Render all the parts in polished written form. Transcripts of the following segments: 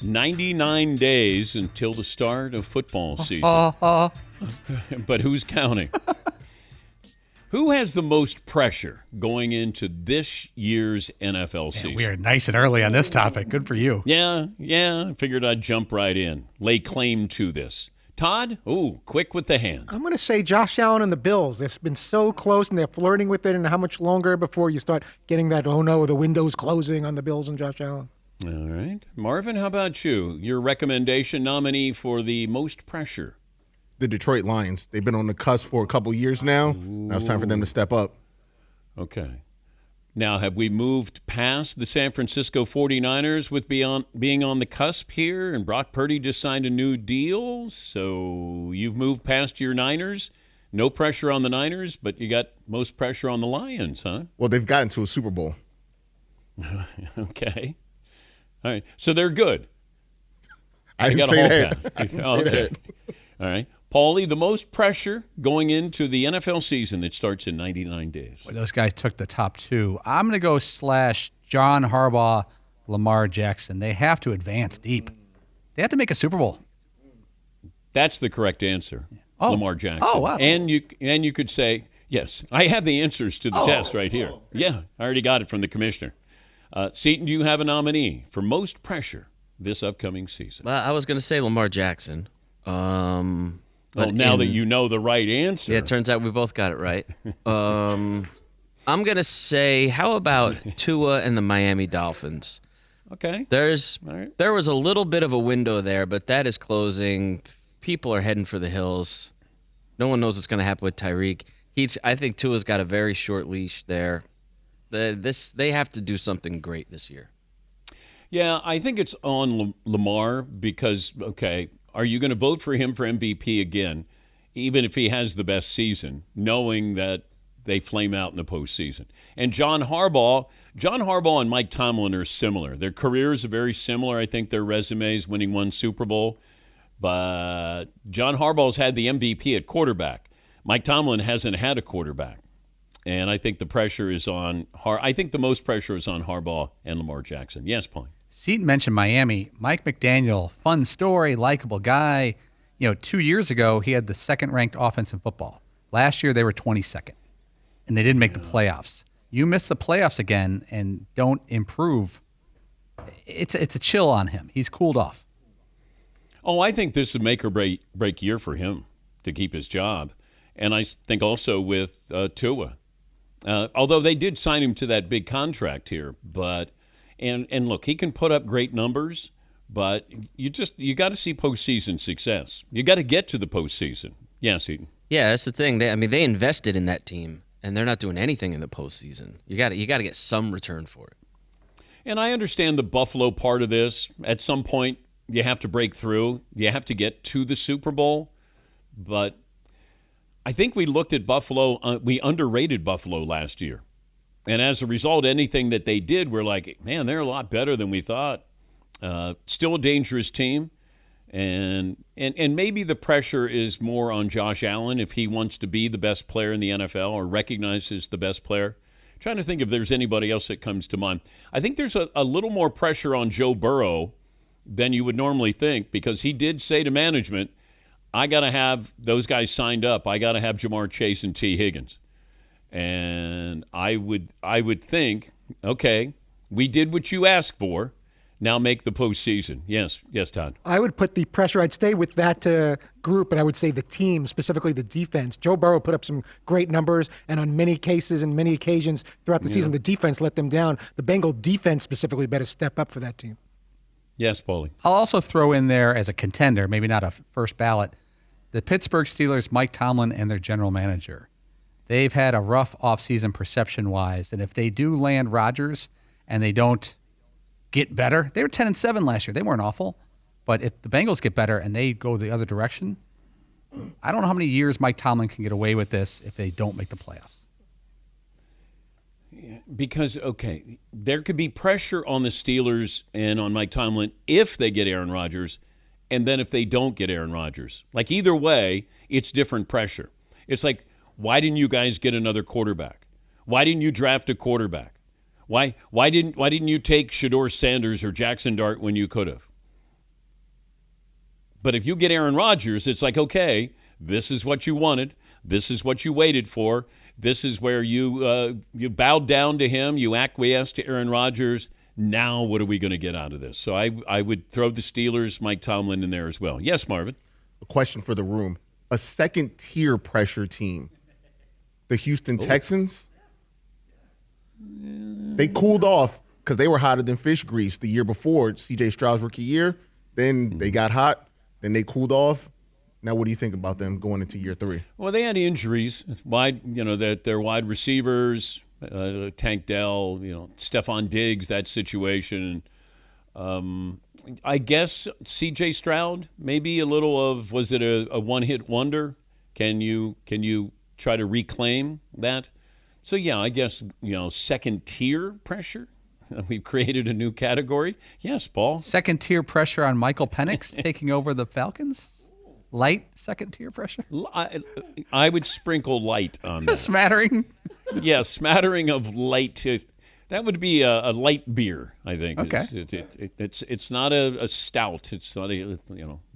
99 days until the start of football season. But who's counting? Who has the most pressure going into this year's NFL season? We are nice and early on this topic. Good for you. Yeah. I figured I'd jump right in, lay claim to this. Todd? Ooh, quick with the hand. I'm going to say Josh Allen and the Bills. They've been so close, and they're flirting with it, and how much longer before you start getting that, oh, no, the window's closing on the Bills and Josh Allen? All right. Marvin, how about you? Your recommendation nominee for the most pressure? The Detroit Lions. They've been on the cusp for a couple years now. Now it's time for them to step up. Okay. Now, have we moved past the San Francisco 49ers with being on the cusp here, and Brock Purdy just signed a new deal? So you've moved past your Niners? No pressure on the Niners, but you got most pressure on the Lions, huh? Well, they've gotten to a Super Bowl. Okay. All right. So they're good. I didn't say that. I didn't say that. All right. Paulie, the most pressure going into the NFL season that starts in 99 days. Well, those guys took the top two. I'm going to go / John Harbaugh, Lamar Jackson. They have to advance deep. They have to make a Super Bowl. That's the correct answer, Lamar Jackson. Oh, wow. And you could say, yes, I have the answers to the test right here. Yeah, I already got it from the commissioner. Seton, do you have a nominee for most pressure this upcoming season? Well, I was going to say Lamar Jackson. But now that you know the right answer. Yeah, it turns out we both got it right. I'm going to say, how about Tua and the Miami Dolphins? Okay. There was a little bit of a window there, but that is closing. People are heading for the hills. No one knows what's going to happen with Tyreek. I think Tua's got a very short leash there. They have to do something great this year. Yeah, I think it's on Lamar because, okay, are you going to vote for him for MVP again, even if he has the best season, knowing that they flame out in the postseason? And John Harbaugh and Mike Tomlin are similar. Their careers are very similar. I think their resumes, winning one Super Bowl. But John Harbaugh's had the MVP at quarterback. Mike Tomlin hasn't had a quarterback. And I think the pressure is on I think the most pressure is on Harbaugh and Lamar Jackson. Yes, Paul. Seton mentioned Miami. Mike McDaniel, fun story, likable guy. 2 years ago, he had the second-ranked offense in football. Last year, they were 22nd, and they didn't make the playoffs. You miss the playoffs again and don't improve. It's a chill on him. He's cooled off. Oh, I think this is a make or break year for him to keep his job. And I think also with Tua. Although they did sign him to that big contract here, but and look, he can put up great numbers, but you got to see postseason success. You got to get to the postseason. Yes, Eden. Yeah, that's the thing. They invested in that team, and they're not doing anything in the postseason. You got to get some return for it. And I understand the Buffalo part of this. At some point, you have to break through. You have to get to the Super Bowl, but I think we looked at Buffalo. We underrated Buffalo last year. And as a result, anything that they did, we're like, man, they're a lot better than we thought. Still a dangerous team. And maybe the pressure is more on Josh Allen if he wants to be the best player in the NFL or recognizes the best player. I'm trying to think if there's anybody else that comes to mind. I think there's a little more pressure on Joe Burrow than you would normally think because he did say to management, I got to have those guys signed up. I got to have Jamar Chase and T. Higgins. And I would think, okay, we did what you asked for. Now make the postseason. Yes, Todd. I would put the pressure. I'd stay with that group, and I would say the team, specifically the defense. Joe Burrow put up some great numbers, and on many cases and many occasions throughout the season, the defense let them down. The Bengal defense specifically better step up for that team. Yes, Paulie. I'll also throw in there as a contender, maybe not a first ballot, the Pittsburgh Steelers, Mike Tomlin, and their general manager. They've had a rough offseason perception-wise, and if they do land Rodgers and they don't get better, they were 10-7 last year. They weren't awful. But if the Bengals get better and they go the other direction, I don't know how many years Mike Tomlin can get away with this if they don't make the playoffs. Because, okay, there could be pressure on the Steelers and on Mike Tomlin if they get Aaron Rodgers, and then if they don't get Aaron Rodgers. Like, either way, it's different pressure. It's like, why didn't you guys get another quarterback? Why didn't you draft a quarterback? Why didn't you take Shedeur Sanders or Jackson Dart when you could have? But if you get Aaron Rodgers, it's like, okay, this is what you wanted. This is what you waited for. This is where you bowed down to him. You acquiesced to Aaron Rodgers. Now what are we going to get out of this? So I would throw the Steelers, Mike Tomlin in there as well. Yes, Marvin? A question for the room. A second-tier pressure team. The Houston Texans. They cooled off because they were hotter than fish grease the year before, C.J. Stroud's rookie year. Then they got hot. Then they cooled off. Now, what do you think about them going into year 3? Well, they had injuries. Their wide receivers, Tank Dell, Stephon Diggs, that situation. I guess C.J. Stroud, maybe a little of, was it a one-hit wonder? Can you try to reclaim that? So, yeah, I guess, second-tier pressure. We've created a new category. Yes, Paul. Second-tier pressure on Michael Penix taking over the Falcons? Light second-tier pressure? I would sprinkle light on that. Smattering? Yeah, smattering of light. That would be a light beer, I think. Okay. It's not a stout. It's not a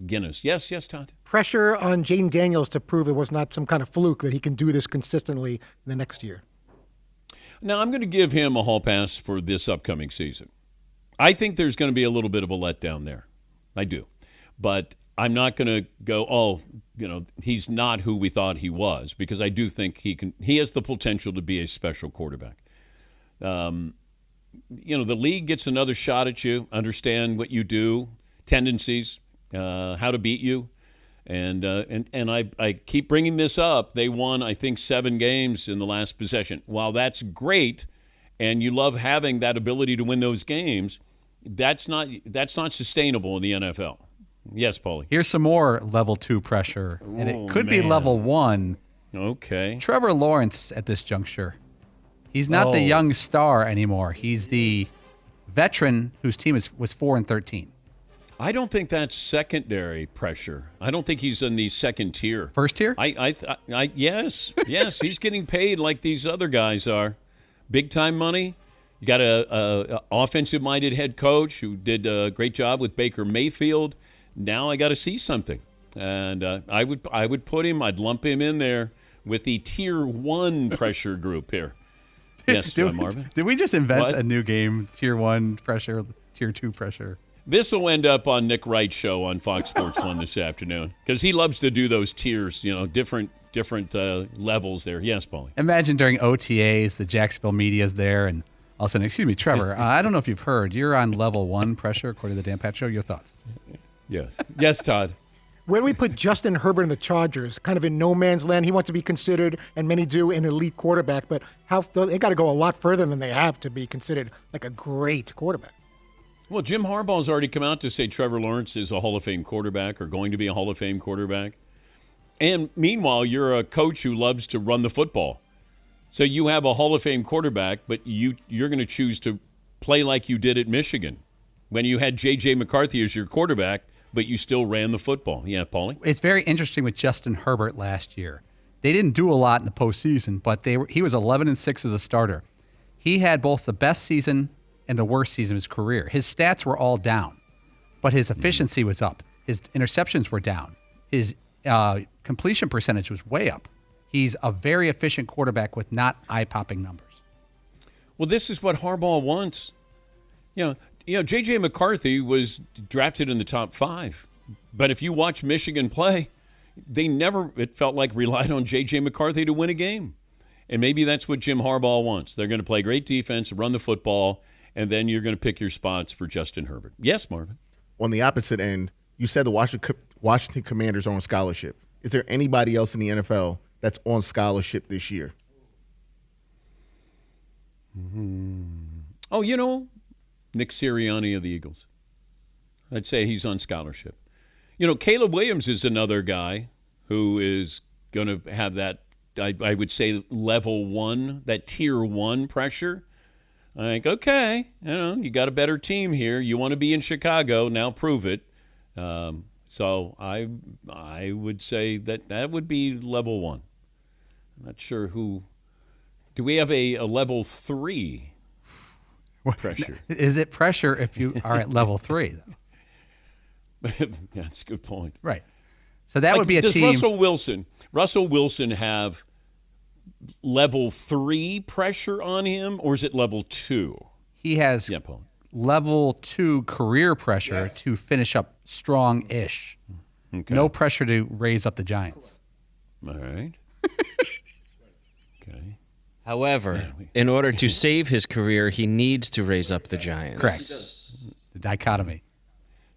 Guinness. Yes, Todd. Pressure on Jaden Daniels to prove it was not some kind of fluke, that he can do this consistently in the next year. Now, I'm going to give him a hall pass for this upcoming season. I think there's going to be a little bit of a letdown there. I do. But I'm not going to go, he's not who we thought he was, because I do think he has the potential to be a special quarterback. The league gets another shot at you, understand what you do, tendencies, how to beat you. And I keep bringing this up. They won, I think, 7 games in the last possession. While that's great, and you love having that ability to win those games, that's not sustainable in the NFL. Yes, Paulie. Here's some more level 2 pressure, and it could be level 1. Okay. Trevor Lawrence at this juncture. He's not the young star anymore. He's the veteran whose team was 4-13. I don't think that's secondary pressure. I don't think he's in the second tier. First tier? Yes, he's getting paid like these other guys are. Big time money. You got a offensive-minded head coach who did a great job with Baker Mayfield. Now I got to see something, and I would put him. I'd lump him in there with the tier 1 pressure group here. Yes, Marvin. Did we just invent a new game? Tier 1 pressure, tier 2 pressure. This will end up on Nick Wright's show on Fox Sports 1 this afternoon, because he loves to do those tiers, different levels there. Yes, Paulie. Imagine during OTAs, the Jacksonville media's there, and all of a sudden, excuse me, Trevor, I don't know if you've heard, you're on level 1 pressure, according to the Dan Pat Show. Your thoughts? Yes, Todd. Where do we put Justin Herbert and the Chargers? Kind of in no man's land. He wants to be considered, and many do, an elite quarterback, but they got to go a lot further than they have to be considered like a great quarterback. Well, Jim Harbaugh's already come out to say Trevor Lawrence is a Hall of Fame quarterback or going to be a Hall of Fame quarterback. And meanwhile, you're a coach who loves to run the football. So you have a Hall of Fame quarterback, but you're going to choose to play like you did at Michigan when you had J.J. McCarthy as your quarterback, but you still ran the football. Yeah, Paulie? It's very interesting with Justin Herbert last year. They didn't do a lot in the postseason, but he was 11-6 as a starter. He had both the best season and the worst season of his career. His stats were all down, but his efficiency was up. His interceptions were down. His completion percentage was way up. He's a very efficient quarterback with not eye-popping numbers. Well, this is what Harbaugh wants. J.J. McCarthy was drafted in the top 5. But if you watch Michigan play, they never, it felt like, relied on J.J. McCarthy to win a game. And maybe that's what Jim Harbaugh wants. They're going to play great defense, run the football, and then you're going to pick your spots for Justin Herbert. Yes, Marvin? On the opposite end, you said the Washington Commanders are on scholarship. Is there anybody else in the NFL that's on scholarship this year? Oh, Nick Sirianni of the Eagles. I'd say he's on scholarship. Caleb Williams is another guy who is going to have that, I would say, level 1, that tier 1 pressure. Like, okay, you got a better team here. You want to be in Chicago, now prove it. So I would say that would be level 1. I'm not sure who. Do we have a level 3 pressure? Is it pressure if you are at level 3, though? That's a good point. Right. So that would be a does team. Russell Wilson have level 3 pressure on him, or is it level 2? He has Yeah, Paul. level 2 career pressure to finish up strong-ish. Okay. No pressure to raise up the Giants. All right. Okay. However, in order to save his career, he needs to raise up the Giants. Correct. The dichotomy.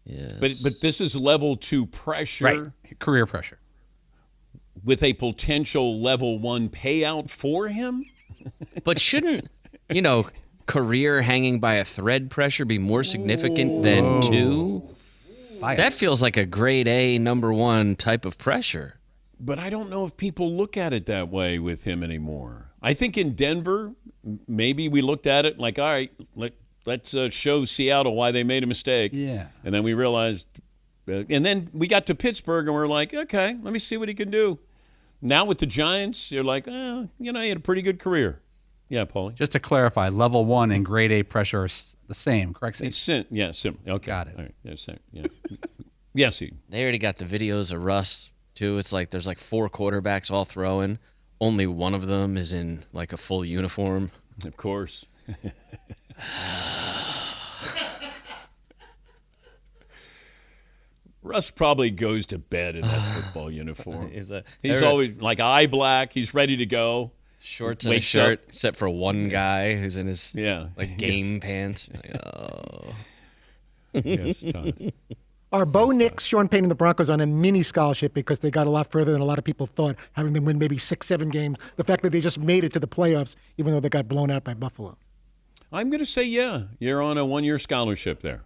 Yeah. But this is level 2 pressure Right. Career pressure. with a potential level 1 payout for him? But shouldn't, career hanging by a thread pressure be more significant than 2? Bias. That feels like a grade A number 1 type of pressure. But I don't know if people look at it that way with him anymore. I think in Denver, maybe we looked at it like, all right, let's show Seattle why they made a mistake. Yeah. And then we realized, and then we got to Pittsburgh and we're like, okay, let me see what he can do. Now with the Giants, you're like, he had a pretty good career. Yeah, Paulie. Just to clarify, level 1 and grade A pressure are the same, correct? Steve? It's sim. Okay. Got it. All right. Yeah, sim. Yeah. Yes, Eden. They already got the videos of Russ, too. It's like there's like 4 quarterbacks all throwing. Only one of them is in like a full uniform. Of course. Russ probably goes to bed in that football uniform. He's always like eye black. He's ready to go. Shorts and a Wakes shirt, up. except for one guy who's in his Yeah. game pants. You're like, oh. Yes, Todd. Are Bo Nix, Sean Payton, and the Broncos on a mini scholarship because they got a lot further than a lot of people thought, having them win maybe 6-7 games? The fact that they just made it to the playoffs, even though they got blown out by Buffalo. I'm going to say, yeah, you're on a 1-year scholarship there.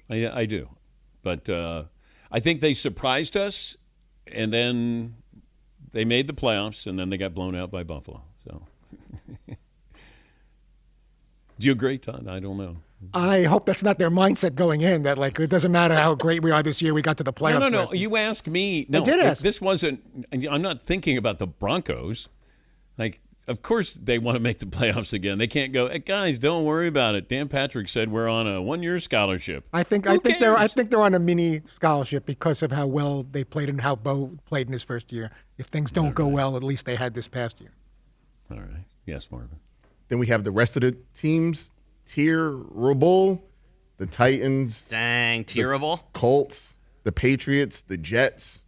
I do. But I think they surprised us, and then they made the playoffs, and then they got blown out by Buffalo. So, do you agree, Todd? I don't know. I hope that's not their mindset going in, that like it doesn't matter how great we are this year, we got to the playoffs. No. You asked me. No, did ask. This wasn't. I'm not thinking about the Broncos. Like, of course they want to make the playoffs again. They can't go, hey, guys, don't worry about it. Dan Patrick said we're on a 1-year scholarship. I think they're on a mini scholarship because of how well they played and how Bo played in his first year. If things don't go well, at least they had this past year. All right. Yes, Marvin. Then we have the rest of the teams. Tierable, the Titans, Dang, terrible. Colts, the Patriots, the Jets.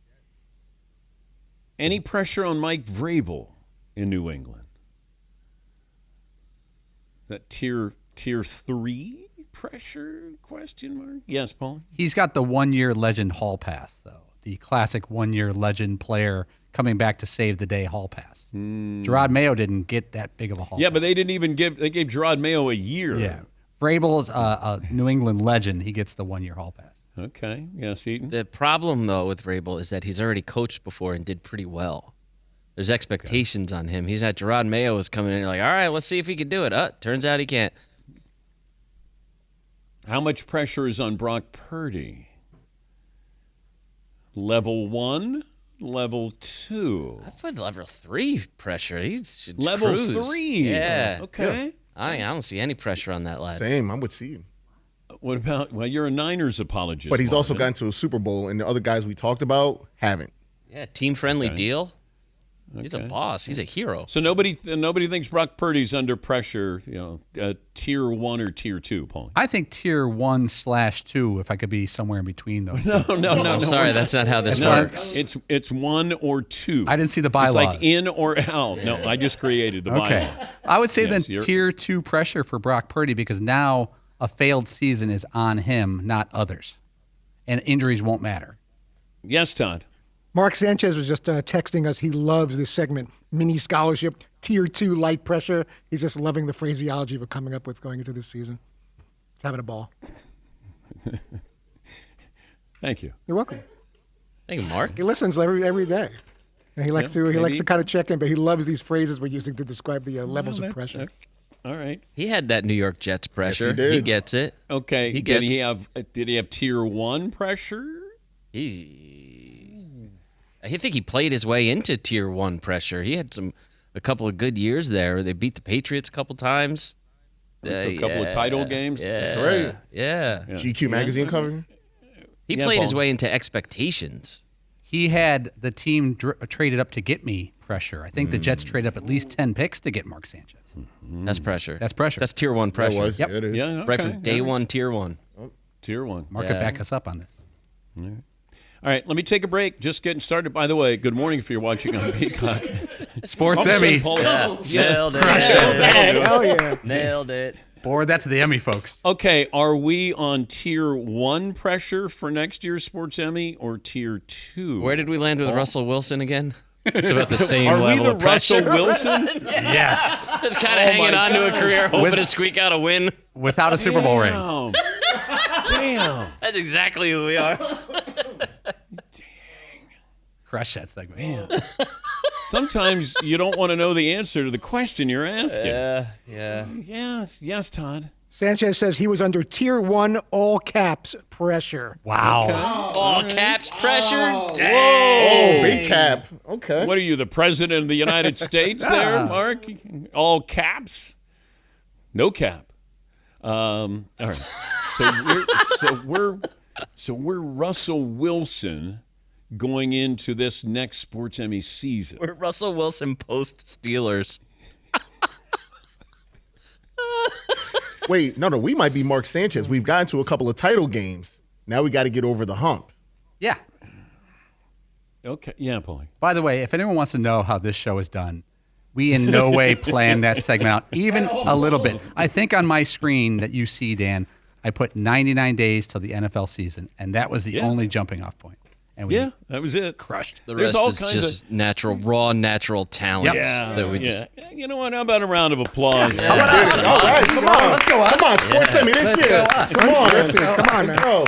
Any pressure on Mike Vrabel in New England? That tier 3 pressure? Question mark. Yes, Paul. He's got the 1-year legend hall pass, though. The classic 1-year legend player coming back to save the day hall pass. Gerard Mayo didn't get that big of a hall Yeah, pass. but they didn't even they gave Gerard Mayo a year. Yeah. Vrabel is a New England legend. He gets the 1-year hall pass. Okay. Yes, Eaton. The problem, though, with Vrabel is that he's already coached before and did pretty well. There's expectations on him. He's not Gerard Mayo is coming in like, all right, let's see if he can do it. Turns out he can't. How much pressure is on Brock Purdy? Level 1, level 2. I put level 3 pressure. He should Level cruise. 3. Yeah. Okay. I don't see any pressure on that lad. Same, I'm with Steve. What about? Well, you're a Niners apologist. But he's also Marvin. gotten to a Super Bowl, and the other guys we talked about haven't. Yeah, team-friendly Okay. deal. He's a Okay. boss. He's a hero. So nobody thinks Brock Purdy's under pressure. Tier 1 or tier 2, Paul. I think tier 1/2, if I could be somewhere in between those. No. I'm sorry, that's not how this works. It's 1 or 2. I didn't see the It's bylaws. like in or out. No, I just created the Okay. bylaw. I would say Yes, then you're- tier 2 pressure for Brock Purdy because now a failed season is on him, not others. And injuries won't matter. Yes, Todd. Mark Sanchez was just texting us. He loves this segment, mini scholarship, tier 2 light pressure. He's just loving the phraseology we're coming up with going into this season. He's having a ball. Thank you. You're welcome. Thank you, Mark. He listens every day. And he likes Yeah, to maybe. kind of check in, but he loves these phrases we're using to describe the levels of pressure. All right. He had that New York Jets pressure. he did. He gets it. Okay. He Did he gets- have tier 1 pressure? I think he played his way into tier 1 pressure. He had a couple of good years there. They beat the Patriots a couple times. Went to a couple of title games. Yeah. That's right. Yeah. GQ magazine cover. He Yeah, played his Paul. way into expectations. He had the team traded up to get me pressure. I think the Jets traded up at least 10 picks to get Mark Sanchez. That's pressure. That's pressure. That's tier 1 pressure. That was. Yep. It is. Yeah, okay. Right from day one, tier 1. Tier 1. Mark could back us up on this. All right, let me take a break. Just getting started. By the way, good morning if you're watching on Peacock. Sports I'm saying, Emmy. Paul, Nailed it. Hell yeah. Nailed it. Forward that to the Emmy folks. Okay, are we on tier 1 pressure for next year's Sports Emmy or tier 2? Where did we land with Russell Wilson again? It's about the same Are we level the of pressure. Russell Wilson? Yes. Just kind of hanging on to a career, hoping to squeak out a win. Without a Super Bowl ring. Damn. Damn. That's exactly who we are. Crush that segment. Sometimes you don't want to know the answer to the question you're asking. Yeah. Yes, Todd. Sanchez says he was under tier 1 all caps pressure. Wow. All caps pressure. Oh, big cap. Okay. What are you, the president of the United States there, Mark? All caps? No cap. All right. So we're Russell Wilson going into this next Sports Emmy season. We're Russell Wilson post Steelers. Wait, no. We might be Mark Sanchez. We've gotten to a couple of title games. Now we got to get over the hump. Yeah. Okay. Yeah, Paulie. By the way, if anyone wants to know how this show is done, we in no way planned that segment out, even a little bit. I think on my screen that you see, Dan, I put 99 days till the NFL season, and that was the only jumping off point. And we That was it. crushed. The There's rest all is kinds just natural talent. Yep. That we just. You know what? How about a round of applause? All right, come on. Let's go us. Come on, Sports Emmy this year. Come on, man. Let's go.